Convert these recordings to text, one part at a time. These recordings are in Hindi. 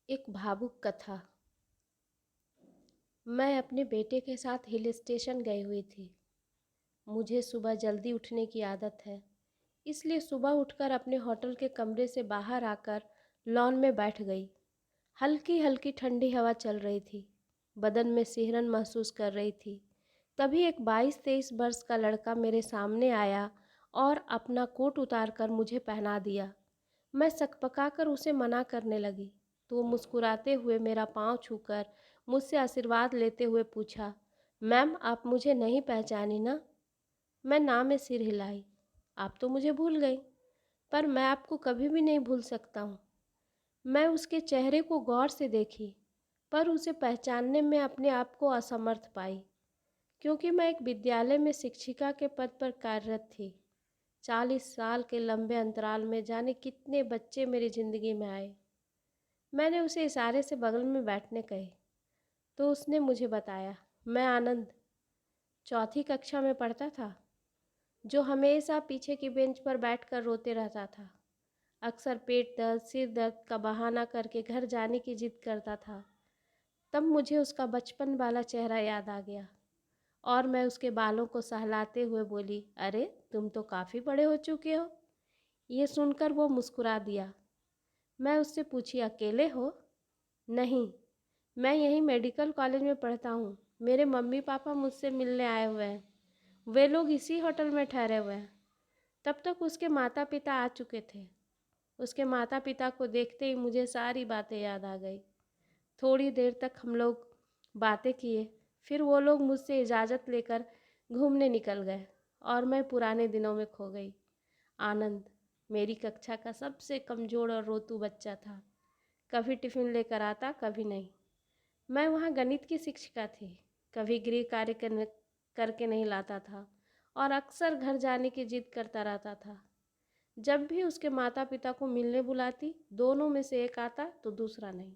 एक भावुक कथा। मैं अपने बेटे के साथ हिल स्टेशन गई हुई थी। मुझे सुबह जल्दी उठने की आदत है, इसलिए सुबह उठकर अपने होटल के कमरे से बाहर आकर लॉन में बैठ गई। हल्की हल्की ठंडी हवा चल रही थी। बदन में सिहरन महसूस कर रही थी। तभी एक 22-23 वर्ष का लड़का मेरे सामने आया और अपना कोट उतार कर मुझे पहना दिया। मैं सकपकाकर उसे मना करने लगी तो वो मुस्कुराते हुए मेरा पाँव छूकर मुझसे आशीर्वाद लेते हुए पूछा, मैम आप मुझे नहीं पहचानी ना? मैं ना में सिर हिलाई। आप तो मुझे भूल गई, पर मैं आपको कभी भी नहीं भूल सकता हूँ। मैं उसके चेहरे को गौर से देखी, पर उसे पहचानने में अपने आप को असमर्थ पाई, क्योंकि मैं एक विद्यालय में शिक्षिका के पद पर कार्यरत थी। 40 साल के लंबे अंतराल में जाने कितने बच्चे मेरी ज़िंदगी में आए। मैंने उसे इशारे से बगल में बैठने कही तो उसने मुझे बताया, मैं आनंद चौथी कक्षा में पढ़ता था, जो हमेशा पीछे की बेंच पर बैठकर रोते रहता था। अक्सर पेट दर्द सिर दर्द का बहाना करके घर जाने की जिद करता था। तब मुझे उसका बचपन वाला चेहरा याद आ गया और मैं उसके बालों को सहलाते हुए बोली, अरे तुम तो काफ़ी बड़े हो चुके हो। ये सुनकर वो मुस्कुरा दिया। मैं उससे पूछी, अकेले हो? नहीं, मैं यहीं मेडिकल कॉलेज में पढ़ता हूँ। मेरे मम्मी पापा मुझसे मिलने आए हुए हैं। वे लोग इसी होटल में ठहरे हुए हैं। तब तक उसके माता पिता आ चुके थे। उसके माता पिता को देखते ही मुझे सारी बातें याद आ गई। थोड़ी देर तक हम लोग बातें किए, फिर वो लोग मुझसे इजाज़त लेकर घूमने निकल गए और मैं पुराने दिनों में खो गई। आनंद मेरी कक्षा का सबसे कमज़ोर और रोतू बच्चा था। कभी टिफ़िन लेकर आता, कभी नहीं। मैं वहाँ गणित की शिक्षिका थी। कभी गृह कार्य करके नहीं लाता था और अक्सर घर जाने की जिद करता रहता था। जब भी उसके माता पिता को मिलने बुलाती, दोनों में से एक आता तो दूसरा नहीं।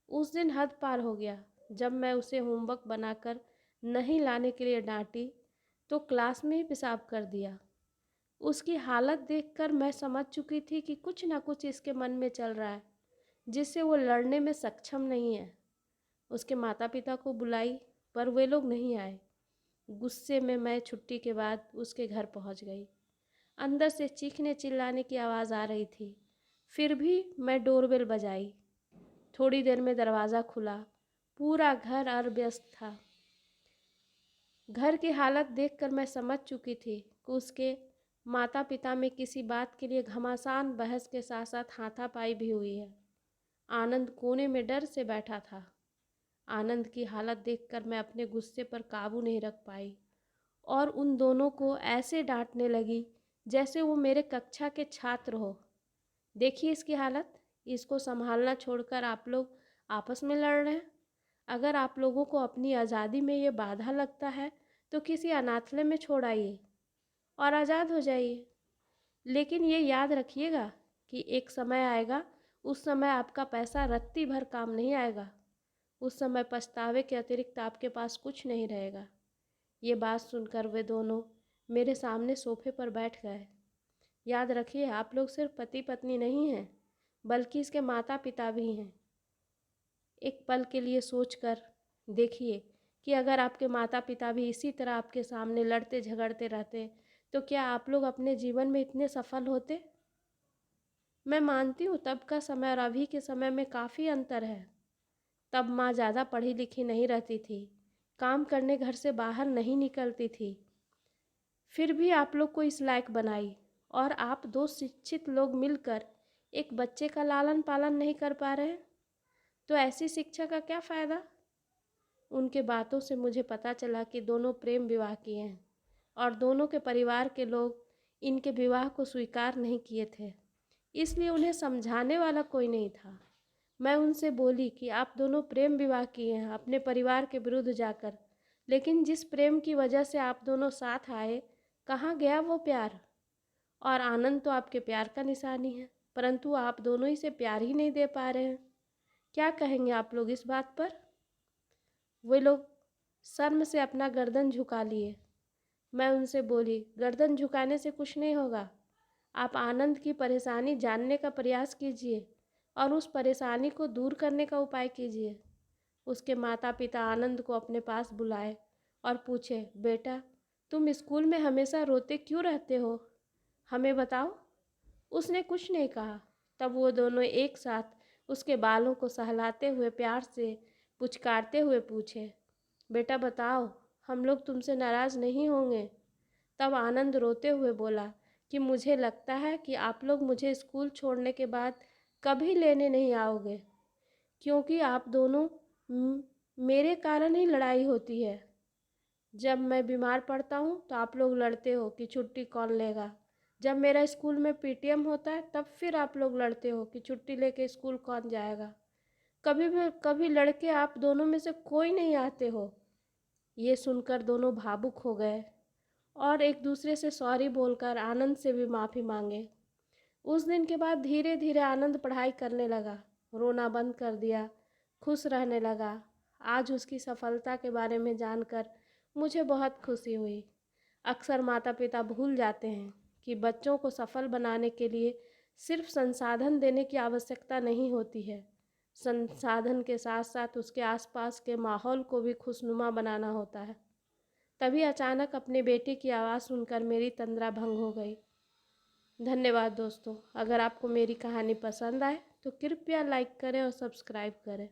उस दिन हद पार हो गया जब मैं उसे होमवर्क बनाकर नहीं लाने के लिए डांटी तो क्लास में ही पेशाब कर दिया। उसकी हालत देखकर मैं समझ चुकी थी कि कुछ ना कुछ इसके मन में चल रहा है, जिससे वो लड़ने में सक्षम नहीं है। उसके माता पिता को बुलाई, पर वे लोग नहीं आए। गुस्से में मैं छुट्टी के बाद उसके घर पहुंच गई। अंदर से चीखने चिल्लाने की आवाज़ आ रही थी। फिर भी मैं डोरबेल बजाई। थोड़ी देर में दरवाज़ा खुला। पूरा घर अस्त व्यस्त था। घर की हालत देखकर मैं समझ चुकी थी कि उसके माता पिता में किसी बात के लिए घमासान बहस के साथ साथ हाथापाई भी हुई है। आनंद कोने में डर से बैठा था। आनंद की हालत देखकर मैं अपने गुस्से पर काबू नहीं रख पाई और उन दोनों को ऐसे डांटने लगी जैसे वो मेरे कक्षा के छात्र हो। देखिए इसकी हालत, इसको संभालना छोड़कर आप लोग आपस में लड़ रहे हैं। अगर आप लोगों को अपनी आज़ादी में ये बाधा लगता है तो किसी अनाथालय में छोड़ आइए और आज़ाद हो जाइए। लेकिन ये याद रखिएगा कि एक समय आएगा, उस समय आपका पैसा रत्ती भर काम नहीं आएगा। उस समय पछतावे के अतिरिक्त आपके पास कुछ नहीं रहेगा। ये बात सुनकर वे दोनों मेरे सामने सोफे पर बैठ गए। याद रखिए, आप लोग सिर्फ पति पत्नी नहीं हैं, बल्कि इसके माता पिता भी हैं। एक पल के लिए सोचकर देखिए कि अगर आपके माता पिता भी इसी तरह आपके सामने लड़ते झगड़ते रहते तो क्या आप लोग अपने जीवन में इतने सफल होते? मैं मानती हूँ तब का समय और अभी के समय में काफ़ी अंतर है। तब माँ ज़्यादा पढ़ी लिखी नहीं रहती थी, काम करने घर से बाहर नहीं निकलती थी, फिर भी आप लोग को इस लायक बनाई। और आप दो शिक्षित लोग मिलकर एक बच्चे का लालन पालन नहीं कर पा रहे हैं, तो ऐसी शिक्षा का क्या फ़ायदा? उनके बातों से मुझे पता चला कि दोनों प्रेम विवाह किए हैं और दोनों के परिवार के लोग इनके विवाह को स्वीकार नहीं किए थे, इसलिए उन्हें समझाने वाला कोई नहीं था। मैं उनसे बोली कि आप दोनों प्रेम विवाह किए हैं अपने परिवार के विरुद्ध जाकर, लेकिन जिस प्रेम की वजह से आप दोनों साथ आए, कहाँ गया वो प्यार? और आनंद तो आपके प्यार का निशानी है, परंतु आप दोनों इसे प्यार ही नहीं दे पा रहे हैं। क्या कहेंगे आप लोग इस बात पर? वे लोग शर्म से अपना गर्दन झुका लिए। मैं उनसे बोली, गर्दन झुकाने से कुछ नहीं होगा। आप आनंद की परेशानी जानने का प्रयास कीजिए। और उस परेशानी को दूर करने का उपाय कीजिए। उसके माता पिता आनंद को अपने पास बुलाए और पूछे, बेटा तुम स्कूल में हमेशा रोते क्यों रहते हो, हमें बताओ। उसने कुछ नहीं कहा। तब वो दोनों एक साथ उसके बालों को सहलाते हुए प्यार से पुचकारते हुए पूछे, बेटा बताओ, हम लोग तुमसे नाराज़ नहीं होंगे। तब आनंद रोते हुए बोला कि मुझे लगता है कि आप लोग मुझे स्कूल छोड़ने के बाद कभी लेने नहीं आओगे, क्योंकि आप दोनों मेरे कारण ही लड़ाई होती है। जब मैं बीमार पड़ता हूँ तो आप लोग लड़ते हो कि छुट्टी कौन लेगा। जब मेरा स्कूल में पीटीएम होता है तब फिर आप लोग लड़ते हो कि छुट्टी लेके स्कूल कौन जाएगा। कभी भी कभी लड़के आप दोनों में से कोई नहीं आते हो। ये सुनकर दोनों भावुक हो गए और एक दूसरे से सॉरी बोलकर आनंद से भी माफ़ी मांगे। उस दिन के बाद धीरे धीरे आनंद पढ़ाई करने लगा, रोना बंद कर दिया, खुश रहने लगा। आज उसकी सफलता के बारे में जानकर मुझे बहुत खुशी हुई। अक्सर माता पिता भूल जाते हैं कि बच्चों को सफल बनाने के लिए सिर्फ संसाधन देने की आवश्यकता नहीं होती है, संसाधन के साथ साथ उसके आसपास के माहौल को भी खुशनुमा बनाना होता है। तभी अचानक अपने बेटे की आवाज़ सुनकर मेरी तंद्रा भंग हो गई। धन्यवाद दोस्तों। अगर आपको मेरी कहानी पसंद आए तो कृपया लाइक करें और सब्सक्राइब करें।